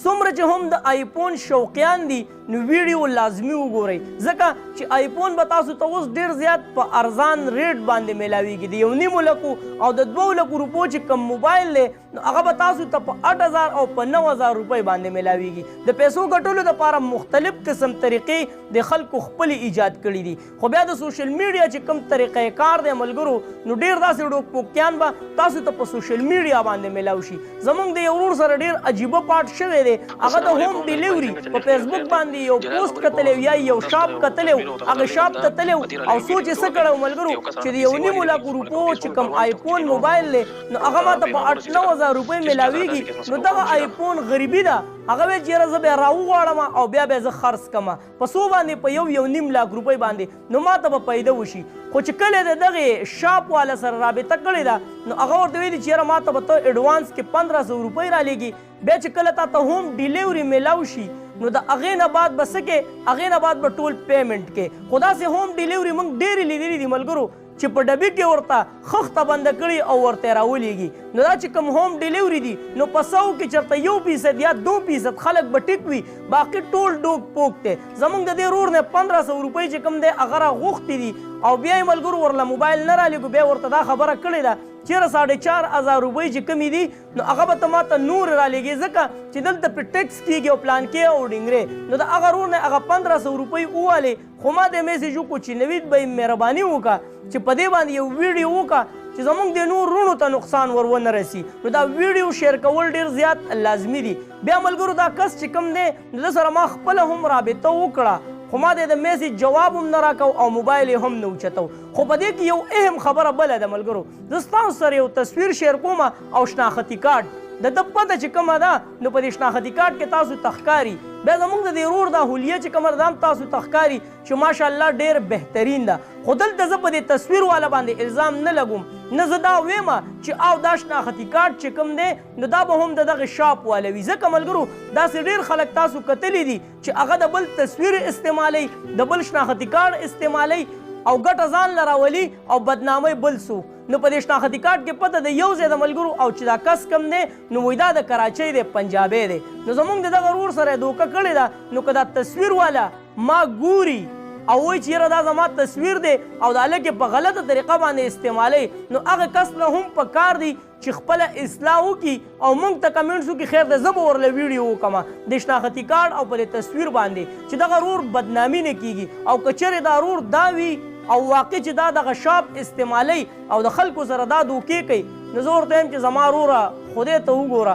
څومره چې هم د آیفون شوقیان دي نو ویډیو لازمي وګورئ ځکه چې آیفون به تاسو ته اوس ډېر زیات په ارزان ریټ باندې میلاویږي د 1.5 لکو او د 2 لکو روپو چې کم موبایل دی نو هغه به تاسو ته په 8000 او په 9000 روپۍ باندې میلاویږي د پیسو ګټلو دپاره مختلف قسم طریقې د خلکو خپلې ایجاد کړي دي خو بیا د سوشل میډیا چې کوم طریقې کار دی ملګرو نو ډېر داسې ډوکپوکیان به تاسو ته په سوشل میډیا باندې میلاو شي زموږ د یو ورور سره ډېر عجیبه پاټ شوی دی هغه د هوم ډیلیوري په فیسبوک باندې یو پوسټ کتلی یا یو شاپ کتلی هغه شاپ ته تلی او سوچ یې څه کړی ملګرو چې د 1.5 لکو روپو چې کوم آیفون موبایل دی نو هغه ماته په 8-9000 روپۍ میلاویږي نو دغه آیفون غریبي ده هغه وایي چې یاره زه بیا راوغواړم او بیا زه خرڅ کړم په څو باندې په 1.5 لک روپۍ باندې نو ماته به پیدا وشي خو چې کله د دغې شاپ والا سره رابطه کړې ده نو هغه ورته ویلي چې یاره ماته به ته اډوانس کې 1500 روپۍ رالیږي بیا چې کله تا ته هوم ډیلیوري میلاو شي نو د هغې نه بعد به څه کې هغې نه بعد به ټول پیمنټ کې خو داسې هوم ډیلیوري موږ ډېرې لیدلي دي ملګرو چې په ډبي کې ورته خښته بنده کړي او ورته راولېږي نو دا چې کوم هوم ډیلیوري دي نو په 100 کې چېرته 1% یا 2% خلک به ټیک وي باقي ټول ډوک پوک دی زموږ د دې رور نه 1500 روپۍ چې کوم دی هغه راغوښتې دي او بیا یې ملګرو ورله موبایل نه رالیږو بیا ورته دا خبره کړې ده چیرې 4500 روپۍ چې کمې دي نو هغه به ته ماته نور رالیږي ځکه چې دلته پې ټیکس کېږي او پلانکې او ډنګرې نو د هغه رور نه هغه 1500 روپۍ ووالې خو ما د میسیج وکړو چې نوید به یې مهرباني وکړه چې په دې باندې یو ویډیو وکړه چې زموږ د نور وروڼو ته نقصان ور ونه رسي نو دا ویډیو شیر کول ډېر زیات لازمي دي بیا ملګرو دا کس چې کوم دی نو د سره ما خپله هم رابطه وکړه خو ما د میسیج جواب هم نه راکو او موبایل یې هم نه اوچتو خو په دې کې یو اهم خبره بله ده ملګرو زه ستاسو سره یو تصویر شیر کوم او شناختي کارت د ده پته چې کومه ده نو په دې شناختي کارت کې تاسو ته ښکاري بیا زموږ د دې ورور دا حلیه چې کومه ده هم تاسو ته ښکاري چې ماشاءالله ډېر بهترین ده خو دلته زه په دې تصویر والا باندې الزام نه لګوم نه زه دا ویم چې او دا شناختي کارت چې کوم دی نو دا به هم د دغه شاپ والا وي ځکه ملګرو داسې ډېر خلک تاسو کتلی دي چې هغه د بل تصویر استعمالوي د بل شناختي کارت استعمالوي او ګټه ځان له راولي او بدنامۍ بل څوک نو په دې شناختي کارت کې پته د یو ځای د ملګرو او چې دا کس کم دی نو وایي دا د کراچۍ دی پنجابی دی نو زموږ د دغه ورور سره یې دوکه کړې ده نو که دا تصویر والا ما ګوري او وایي چې یاره دا زما تصویر دی او د هلک په غلطه طریقه باندې استعمالوي نو هغه کس له هم په کار دی چې خپله اصلاح وکړي او موږ ته کمنټس وکړي خیر دی زه به ورله ویډیو وکړم د شناختي کارت او په دې تصویر باندې چې دغه رور بدنامي نه کیږي او که چېرې دا رور دا وي او واقع چې دا دغه شاپ استعمالوي او د خلکو سره دا دوکې کوي نو زه ورته یم چې زما روره خدای ته وګوره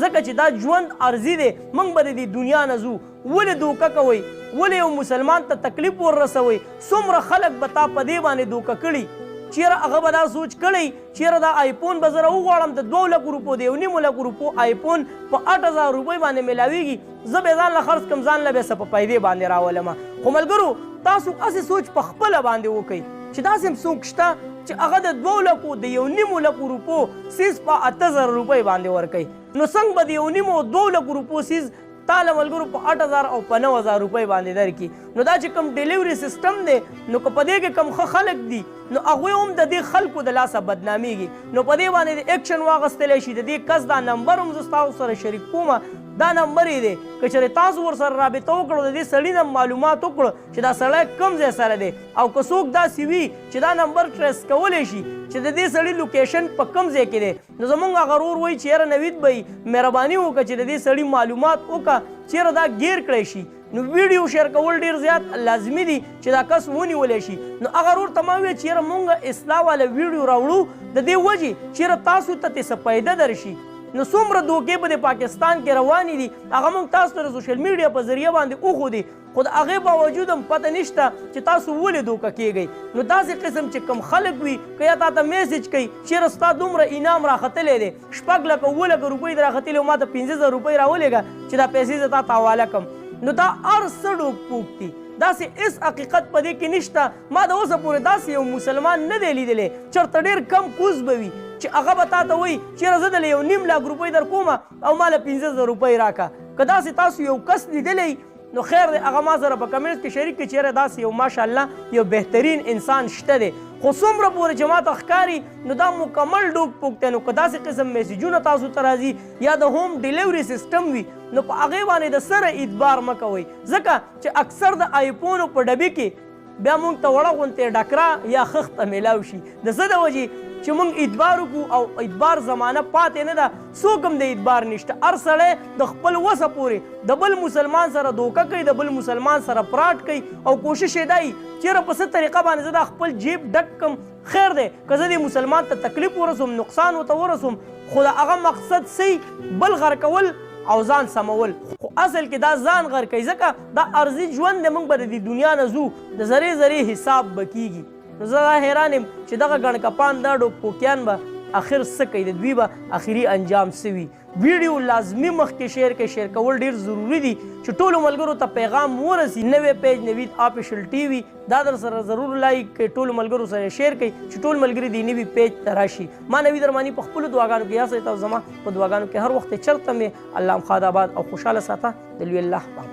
ځکه چې دا ژوند عرضي دی موږ به د دې دنیا نه ځو ولې دوکه کوئ ولې یو مسلمان ته تکلیف وررسوئ څومره خلک به تا په دې باندې دوکه کړي چیرې هغه به دا سوچ کړی چیرې دا آیفون به زه راوغواړم د 2 لکو روپو د 1.5 لکو روپو آیفون په 8000 روپۍ باندې میلاویږي زه به ځان له خرڅ کړم ځان له به څه په پیدې باندې راولم خو ملګرو تاسو هسې سوچ په خپله باندې وکئ چې داسې هم څوک شته چې هغه د 2 لکو د 1.5 لکو روپو سیز په 8000 روپۍ باندې ورکوي نو څنګه به د 1.5 او 2 لکو روپو سیز تاله ملګرو په 8000 او په 9000 روپۍ باندې درکړي نو دا چې کوم ډیلیوري سیسټم دی نو که په دې کې کوم ښه خلک دي نو هغوی هم د دې خلکو د لاسه بدنامیږي نو په دې باندې د ایکشن واخیستلی شي د دې کس دا نمبر هم زه ستاسو سره شریک کوم دا نمبر یې دی که چېرې تاسو ورسره رابطه وکړو د دې سړي نه معلومات وکړو چې دا سړی کوم ځای سره دی او که څوک داسې وي چې دا نمبر ټریس کولی شي چې د دې سړي لوکیشن په کوم ځای کې دی نو زموږ هغه ورور وایي چې یاره نوید به مهرباني وکړه چې د دې سړي معلومات وکړه چېرې دا ګیر کړی شي نو ویډیو شیر کول ډېر زیات لازمي دي چې دا کس ونیولی شي نو هغه ورور ته ما وویل چې یاره مونږ اصلاح والا ویډیو راوړو د دې وجې چېرې تاسو ته ترې څه پیدا درشي نو څومره دوکې به د پاکستان کې روانې دي هغه موږ تاسو ته د سوشل میډیا په ذریعه باندې وښودې خو د هغې باوجود هم پته نشته چې تاسو ولې دوکه کیږئ نو داسې قسم چې کوم خلک وي که یا تا ته میسیج کوي چېرې ستا دومره انعام راختلی دی 6 لکه 7 لکه روپۍ دې راختلي او ما ته 15,000 روپۍ راولېږه چې دا پیسې زه تا ته حواله کړم نو دا هر څه ډوک پوک دي داسې هېڅ حقیقت په دې کې نشته ما د اوسه پورې داسې یو مسلمان نه دی لیدلی چېرته ډېر کم کوز به وي چې هغه به تا ته وایي چېرې زه دله 1.5 لک روپۍ در کومه او ما له 15,000 روپۍ راکړه که داسې تاسو یو کس لیدلی نو خیر دی هغه ما سره په کمنټس کې شریک کړي چېرې داسې یو ماشاءالله یو بهترین انسان شته دی خو څومره پورې چې ماته ښکاري نو دا مکمل ډوک پوک دی. نو که داسې قسم میسیجونه تاسو ته راځي یا د ہوم ډیلیوري سیسټم وي نو په هغې باندې د سره اعتبار مه کوئ، ځکه چې اکثر د آیفونو په ډبي کې بیا موږ ته وړه غوندې ډکره یا خښته میلاو شي. د څه د وجې چې موږ اعتبار وکړو او اعتبار زمانه پاتې نه ده، څوک هم د اعتبار نشته. هر سړی د خپل وسه پورې د بل مسلمان سره دوکه کوي، د بل مسلمان سره فراډ کوي او کوشش یې دا وي چېرې په څه طریقه باندې زه دا خپل جیب ډک کړم. خیر دی که زه دې مسلمان ته تکلیف ورسوم، نقصان ورته ورسوم، خو د هغه مقصد څه بل غر کول او ځان سمول. خو اصل کې دا ځان غر کوي، ځکه دا ارضي ژوند دی، موږ به د دې دنیا نه ځو، د ذرې ذرې حساب به کیږي. نو زه دا حیران یم چې دغه ګڼکپان دا ډوکپوکیان به اخر څه کوي، د دوی به اخري انجام څه وي. ویډیو لازمي مخکې شیر کړئ، شیر کول ډېر ضروري دي چې ټولو ملګرو ته پیغام ورسي. نوی پیج نوید آفیشل ټي وي دا در سره ضرور لایک کړئ، ټولو ملګرو سره شیر کړئ چې ټول ملګري دې نوي پیج ته راشي. ما نوید ارماني په خپلو دعاګانو کې یاد ساتئ او زما په دعاګانو کې هر وخت چرته مې الله خاد آباد او خوشحاله ساته. د لوی الله